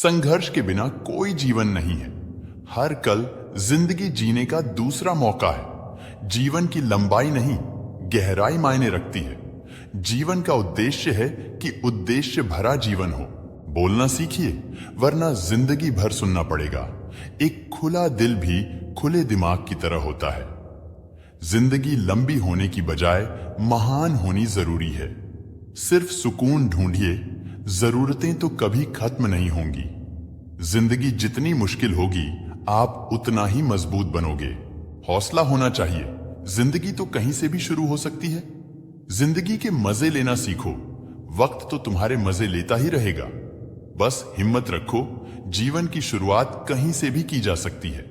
संघर्ष के बिना कोई जीवन नहीं है। हर कल जिंदगी जीने का दूसरा मौका है। जीवन की लंबाई नहीं, गहराई मायने रखती है। जीवन का उद्देश्य है कि उद्देश्य भरा जीवन हो। बोलना सीखिए, वरना जिंदगी भर सुनना पड़ेगा। एक खुला दिल भी खुले दिमाग की तरह होता है। जिंदगी लंबी होने की बजाय महान होनी जरूरी है। सिर्फ सुकून ढूंढिए, जरूरतें तो कभी खत्म नहीं होंगी। जिंदगी जितनी मुश्किल होगी, आप उतना ही मजबूत बनोगे। हौसला होना चाहिए, जिंदगी तो कहीं से भी शुरू हो सकती है। जिंदगी के मजे लेना सीखो, वक्त तो तुम्हारे मजे लेता ही रहेगा। बस हिम्मत रखो, जीवन की शुरुआत कहीं से भी की जा सकती है।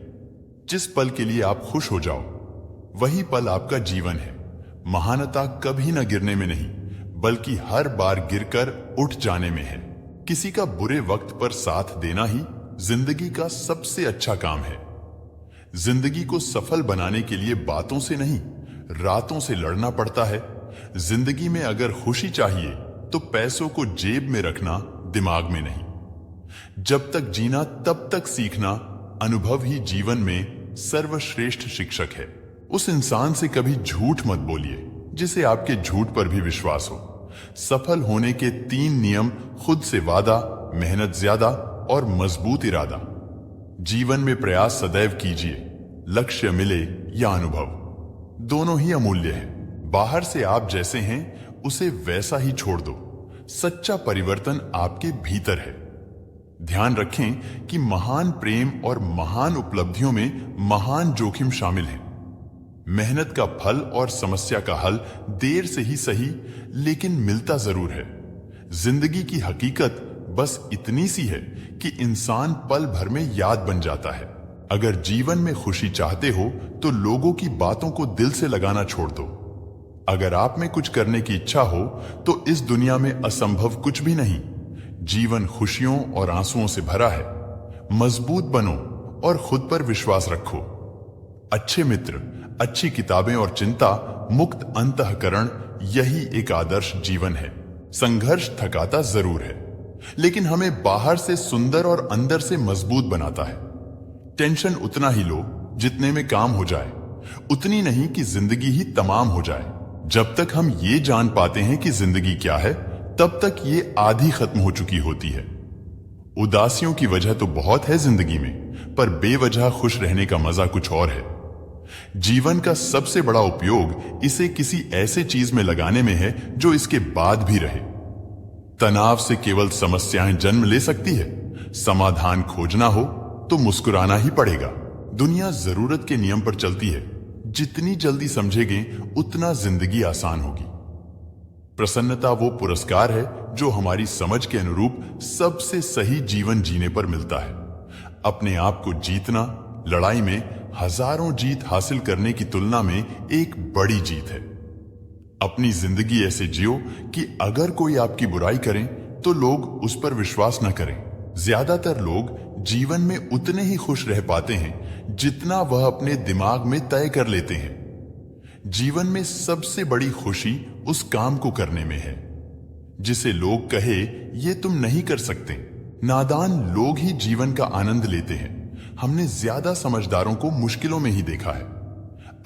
जिस पल के लिए आप खुश हो जाओ, वही पल आपका जीवन है। महानता कभी न गिरने में नहीं, बल्कि हर बार गिरकर उठ जाने में है। किसी का बुरे वक्त पर साथ देना ही जिंदगी का सबसे अच्छा काम है। जिंदगी को सफल बनाने के लिए बातों से नहीं, रातों से लड़ना पड़ता है। जिंदगी में अगर खुशी चाहिए तो पैसों को जेब में रखना, दिमाग में नहीं। जब तक जीना तब तक सीखना, अनुभव ही जीवन में सर्वश्रेष्ठ शिक्षक है। उस इंसान से कभी झूठ मत बोलिए जिसे आपके झूठ पर भी विश्वास हो। सफल होने के 3 नियम: खुद से वादा, मेहनत ज्यादा और मजबूत इरादा। जीवन में प्रयास सदैव कीजिए, लक्ष्य मिले या अनुभव, दोनों ही अमूल्य हैं। बाहर से आप जैसे हैं उसे वैसा ही छोड़ दो। सच्चा परिवर्तन आपके भीतर है। ध्यान रखें कि महान प्रेम और महान उपलब्धियों में महान जोखिम शामिल है। मेहनत का फल और समस्या का हल देर से ही सही, लेकिन मिलता जरूर है। जिंदगी की हकीकत बस इतनी सी है कि इंसान पल भर में याद बन जाता है। अगर जीवन में खुशी चाहते हो तो लोगों की बातों को दिल से लगाना छोड़ दो। अगर आप में कुछ करने की इच्छा हो तो इस दुनिया में असंभव कुछ भी नहीं। जीवन खुशियों और आंसुओं से भरा है। मजबूत बनो और खुद पर विश्वास रखो। अच्छे मित्र, अच्छी किताबें और चिंता मुक्त अंतःकरण, यही एक आदर्श जीवन है। संघर्ष थकाता जरूर है, लेकिन हमें बाहर से सुंदर और अंदर से मजबूत बनाता है। टेंशन उतना ही लो जितने में काम हो जाए, उतनी नहीं कि जिंदगी ही तमाम हो जाए। जब तक हम ये जान पाते हैं कि जिंदगी क्या है, तब तक ये आधी खत्म हो चुकी होती है। उदासियों की वजह तो बहुत है जिंदगी में, पर बेवजह खुश रहने का मजा कुछ और है। जीवन का सबसे बड़ा उपयोग इसे किसी ऐसे चीज में लगाने में है जो इसके बाद भी रहे। तनाव से केवल समस्याएं जन्म ले सकती है। समाधान खोजना हो तो मुस्कुराना ही पड़ेगा। दुनिया जरूरत के नियम पर चलती है। जितनी जल्दी समझेंगे उतना जिंदगी आसान होगी। प्रसन्नता वो पुरस्कार है जो हमारी समझ के अनुरूप सबसे सही जीवन जीने पर मिलता है। अपने आप को जीतना लड़ाई में हजारों जीत हासिल करने की तुलना में एक बड़ी जीत है। अपनी जिंदगी ऐसे जियो कि अगर कोई आपकी बुराई करें तो लोग उस पर विश्वास न करें। ज्यादातर लोग जीवन में उतने ही खुश रह पाते हैं जितना वह अपने दिमाग में तय कर लेते हैं। जीवन में सबसे बड़ी खुशी उस काम को करने में है जिसे लोग कहे ये तुम नहीं कर सकते। नादान लोग ही जीवन का आनंद लेते हैं। हमने ज्यादा समझदारों को मुश्किलों में ही देखा है।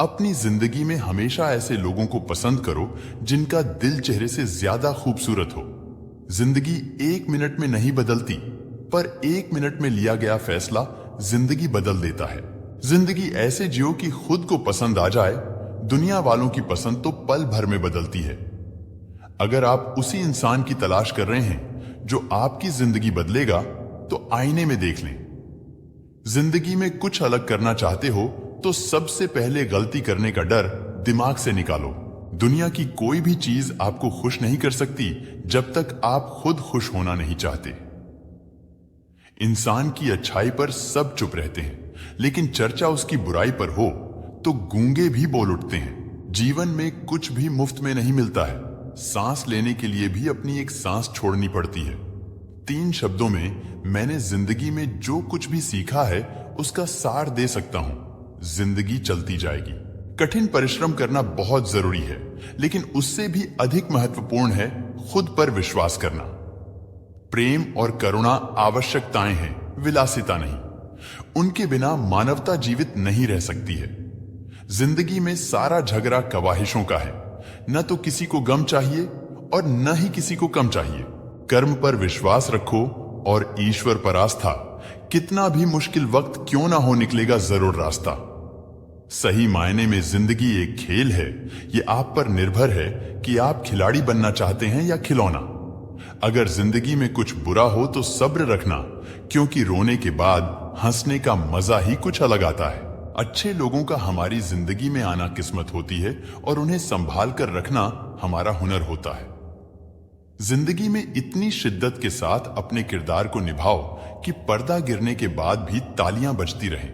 अपनी जिंदगी में हमेशा ऐसे लोगों को पसंद करो जिनका दिल चेहरे से ज्यादा खूबसूरत हो। जिंदगी 1 मिनट में नहीं बदलती, पर 1 मिनट में लिया गया फैसला जिंदगी बदल देता है। जिंदगी ऐसे जियो कि खुद को पसंद आ जाए। दुनिया वालों की पसंद तो पल भर में बदलती है। अगर आप उसी इंसान की तलाश कर रहे हैं जो आपकी जिंदगी बदलेगा, तो आईने में देख लें। जिंदगी में कुछ अलग करना चाहते हो तो सबसे पहले गलती करने का डर दिमाग से निकालो। दुनिया की कोई भी चीज आपको खुश नहीं कर सकती जब तक आप खुद खुश होना नहीं चाहते। इंसान की अच्छाई पर सब चुप रहते हैं, लेकिन चर्चा उसकी बुराई पर हो तो गूंगे भी बोल उठते हैं। जीवन में कुछ भी मुफ्त में नहीं मिलता है। सांस लेने के लिए भी अपनी एक सांस छोड़नी पड़ती है। 3 शब्दों में मैंने जिंदगी में जो कुछ भी सीखा है उसका सार दे सकता हूं। जिंदगी चलती जाएगी। कठिन परिश्रम करना बहुत जरूरी है, लेकिन उससे भी अधिक महत्वपूर्ण है खुद पर विश्वास करना। प्रेम और करुणा आवश्यकताएं हैं, विलासिता नहीं। उनके बिना मानवता जीवित नहीं रह सकती है। जिंदगी में सारा झगड़ा कवाहिशों का है। न तो किसी को गम चाहिए और न ही किसी को कम चाहिए। कर्म पर विश्वास रखो और ईश्वर पर आस्था। कितना भी मुश्किल वक्त क्यों ना हो, निकलेगा जरूर रास्ता। सही मायने में जिंदगी एक खेल है। ये आप पर निर्भर है कि आप खिलाड़ी बनना चाहते हैं या खिलौना। अगर जिंदगी में कुछ बुरा हो तो सब्र रखना, क्योंकि रोने के बाद हंसने का मजा ही कुछ अलग आता है। अच्छे लोगों का हमारी जिंदगी में आना किस्मत होती है और उन्हें संभाल कर रखना हमारा हुनर होता है। जिंदगी में इतनी शिद्दत के साथ अपने किरदार को निभाओ कि पर्दा गिरने के बाद भी तालियां बजती रहें।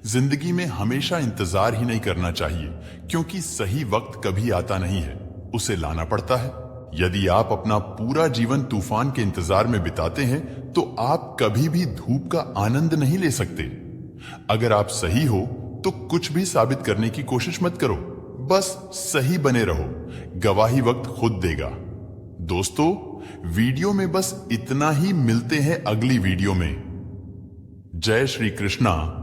जिंदगी में हमेशा इंतजार ही नहीं करना चाहिए, क्योंकि सही वक्त कभी आता नहीं है, उसे लाना पड़ता है। यदि आप अपना पूरा जीवन तूफान के इंतजार में बिताते हैं तो आप कभी भी धूप का आनंद नहीं ले सकते। अगर आप सही हो तो कुछ भी साबित करने की कोशिश मत करो, बस सही बने रहो। गवाही वक्त खुद देगा। दोस्तों, वीडियो में बस इतना ही। मिलते हैं अगली वीडियो में। जय श्री कृष्णा।